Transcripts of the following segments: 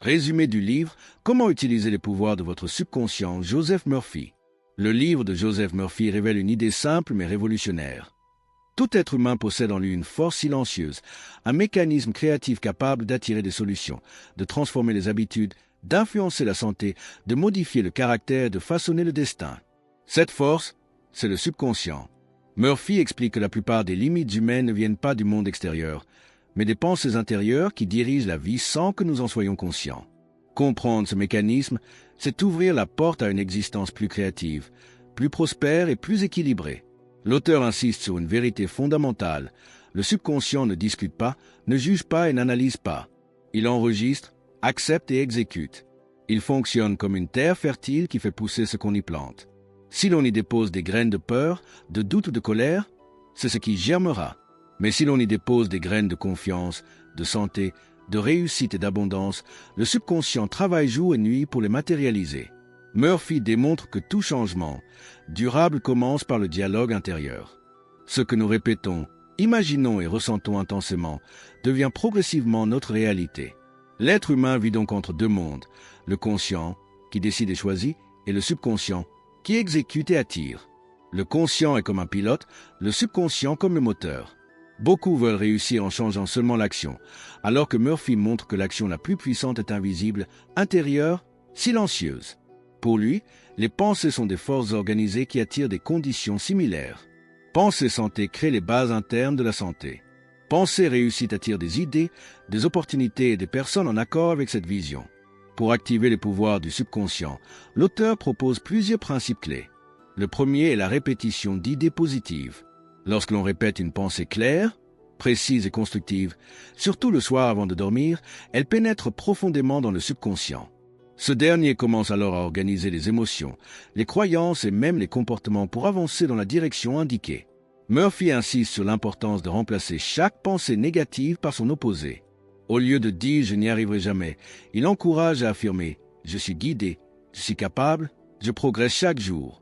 Résumé du livre « Comment utiliser les pouvoirs de votre subconscient » Joseph Murphy. Le livre de Joseph Murphy révèle une idée simple mais révolutionnaire. Tout être humain possède en lui une force silencieuse, un mécanisme créatif capable d'attirer des solutions, de transformer les habitudes, d'influencer la santé, de modifier le caractère et de façonner le destin. Cette force, c'est le subconscient. Murphy explique que la plupart des limites humaines ne viennent pas du monde extérieur, mais des pensées intérieures qui dirigent la vie sans que nous en soyons conscients. Comprendre ce mécanisme, c'est ouvrir la porte à une existence plus créative, plus prospère et plus équilibrée. L'auteur insiste sur une vérité fondamentale. Le subconscient ne discute pas, ne juge pas et n'analyse pas. Il enregistre, accepte et exécute. Il fonctionne comme une terre fertile qui fait pousser ce qu'on y plante. Si l'on y dépose des graines de peur, de doute ou de colère, c'est ce qui germera. Mais si l'on y dépose des graines de confiance, de santé, de réussite et d'abondance, le subconscient travaille jour et nuit pour les matérialiser. Murphy démontre que tout changement durable commence par le dialogue intérieur. Ce que nous répétons, imaginons et ressentons intensément devient progressivement notre réalité. L'être humain vit donc entre deux mondes, le conscient, qui décide et choisit, et le subconscient, qui exécute et attire. Le conscient est comme un pilote, le subconscient comme le moteur. Beaucoup veulent réussir en changeant seulement l'action, alors que Murphy montre que l'action la plus puissante est invisible, intérieure, silencieuse. Pour lui, les pensées sont des forces organisées qui attirent des conditions similaires. Pensée santé crée les bases internes de la santé. Pensée réussite attire des idées, des opportunités et des personnes en accord avec cette vision. Pour activer les pouvoirs du subconscient, l'auteur propose plusieurs principes clés. Le premier est la répétition d'idées positives. Lorsque l'on répète une pensée claire, précise et constructive, surtout le soir avant de dormir, elle pénètre profondément dans le subconscient. Ce dernier commence alors à organiser les émotions, les croyances et même les comportements pour avancer dans la direction indiquée. Murphy insiste sur l'importance de remplacer chaque pensée négative par son opposé. Au lieu de dire « je n'y arriverai jamais », il encourage à affirmer « je suis guidé, je suis capable, je progresse chaque jour ».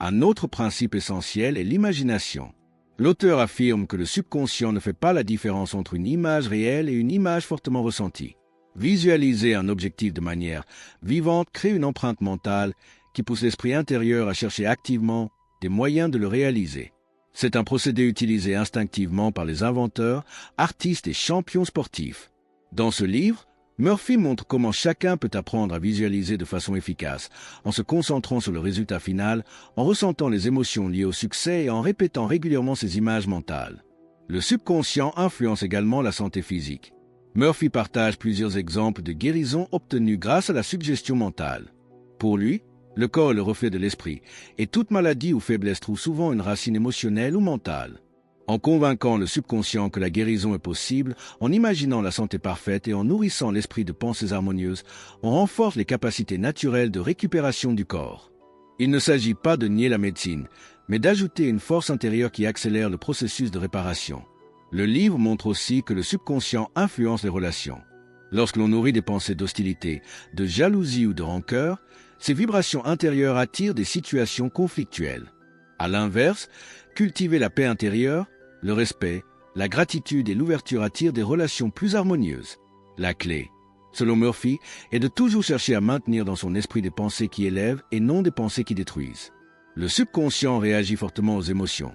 Un autre principe essentiel est l'imagination. L'auteur affirme que le subconscient ne fait pas la différence entre une image réelle et une image fortement ressentie. Visualiser un objectif de manière vivante crée une empreinte mentale qui pousse l'esprit intérieur à chercher activement des moyens de le réaliser. C'est un procédé utilisé instinctivement par les inventeurs, artistes et champions sportifs. Dans ce livre, Murphy montre comment chacun peut apprendre à visualiser de façon efficace, en se concentrant sur le résultat final, en ressentant les émotions liées au succès et en répétant régulièrement ces images mentales. Le subconscient influence également la santé physique. Murphy partage plusieurs exemples de guérison obtenues grâce à la suggestion mentale. Pour lui, le corps est le reflet de l'esprit, et toute maladie ou faiblesse trouve souvent une racine émotionnelle ou mentale. En convainquant le subconscient que la guérison est possible, en imaginant la santé parfaite et en nourrissant l'esprit de pensées harmonieuses, on renforce les capacités naturelles de récupération du corps. Il ne s'agit pas de nier la médecine, mais d'ajouter une force intérieure qui accélère le processus de réparation. Le livre montre aussi que le subconscient influence les relations. Lorsque l'on nourrit des pensées d'hostilité, de jalousie ou de rancœur, ces vibrations intérieures attirent des situations conflictuelles. À l'inverse, cultiver la paix intérieure, le respect, la gratitude et l'ouverture attirent des relations plus harmonieuses. La clé, selon Murphy, est de toujours chercher à maintenir dans son esprit des pensées qui élèvent et non des pensées qui détruisent. Le subconscient réagit fortement aux émotions.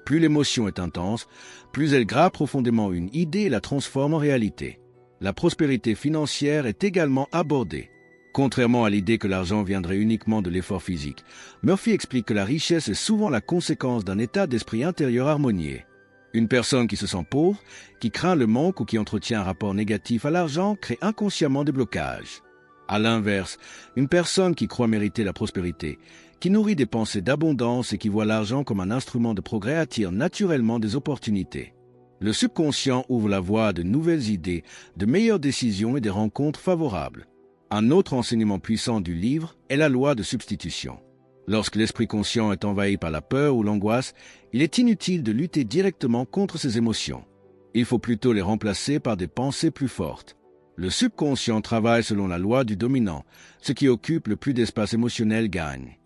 Plus l'émotion est intense, plus elle grave profondément une idée et la transforme en réalité. La prospérité financière est également abordée. Contrairement à l'idée que l'argent viendrait uniquement de l'effort physique, Murphy explique que la richesse est souvent la conséquence d'un état d'esprit intérieur harmonieux. Une personne qui se sent pauvre, qui craint le manque ou qui entretient un rapport négatif à l'argent crée inconsciemment des blocages. À l'inverse, une personne qui croit mériter la prospérité, qui nourrit des pensées d'abondance et qui voit l'argent comme un instrument de progrès attire naturellement des opportunités. Le subconscient ouvre la voie à de nouvelles idées, de meilleures décisions et des rencontres favorables. Un autre enseignement puissant du livre est la loi de substitution. Lorsque l'esprit conscient est envahi par la peur ou l'angoisse, il est inutile de lutter directement contre ces émotions. Il faut plutôt les remplacer par des pensées plus fortes. Le subconscient travaille selon la loi du dominant. Ce qui occupe le plus d'espace émotionnel gagne.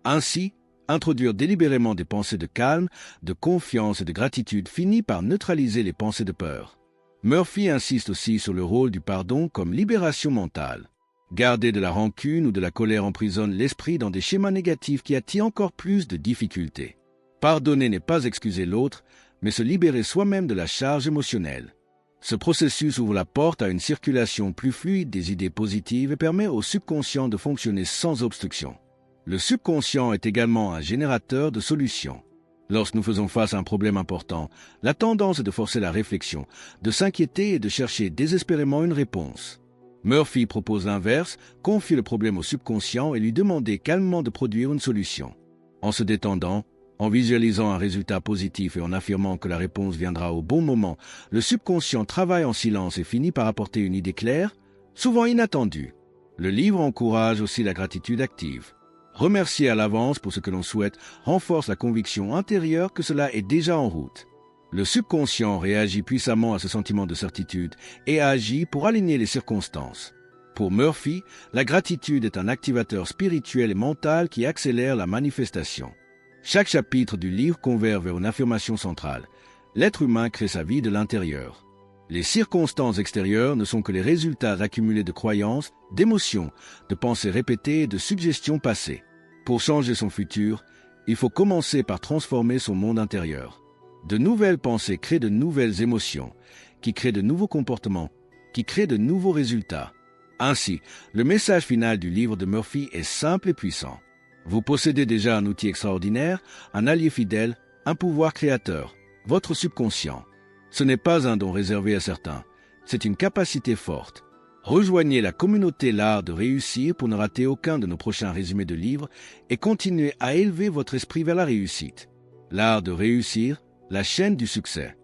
Ainsi, introduire délibérément des pensées de calme, de confiance et de gratitude finit par neutraliser les pensées de peur. Murphy insiste aussi sur le rôle du pardon comme libération mentale. Garder de la rancune ou de la colère emprisonne l'esprit dans des schémas négatifs qui attirent encore plus de difficultés. Pardonner n'est pas excuser l'autre, mais se libérer soi-même de la charge émotionnelle. Ce processus ouvre la porte à une circulation plus fluide des idées positives et permet au subconscient de fonctionner sans obstruction. Le subconscient est également un générateur de solutions. Lorsque nous faisons face à un problème important, la tendance est de forcer la réflexion, de s'inquiéter et de chercher désespérément une réponse. Murphy propose l'inverse, confier le problème au subconscient et lui demander calmement de produire une solution. En se détendant, en visualisant un résultat positif et en affirmant que la réponse viendra au bon moment, le subconscient travaille en silence et finit par apporter une idée claire, souvent inattendue. Le livre encourage aussi la gratitude active. Remercier à l'avance pour ce que l'on souhaite renforce la conviction intérieure que cela est déjà en route. Le subconscient réagit puissamment à ce sentiment de certitude et agit pour aligner les circonstances. Pour Murphy, la gratitude est un activateur spirituel et mental qui accélère la manifestation. Chaque chapitre du livre converge vers une affirmation centrale. L'être humain crée sa vie de l'intérieur. Les circonstances extérieures ne sont que les résultats accumulés de croyances, d'émotions, de pensées répétées et de suggestions passées. Pour changer son futur, il faut commencer par transformer son monde intérieur. De nouvelles pensées créent de nouvelles émotions, qui créent de nouveaux comportements, qui créent de nouveaux résultats. Ainsi, le message final du livre de Murphy est simple et puissant. Vous possédez déjà un outil extraordinaire, un allié fidèle, un pouvoir créateur, votre subconscient. Ce n'est pas un don réservé à certains, c'est une capacité forte. Rejoignez la communauté L'Art de réussir pour ne rater aucun de nos prochains résumés de livres et continuez à élever votre esprit vers la réussite. L'Art de réussir, la chaîne du succès.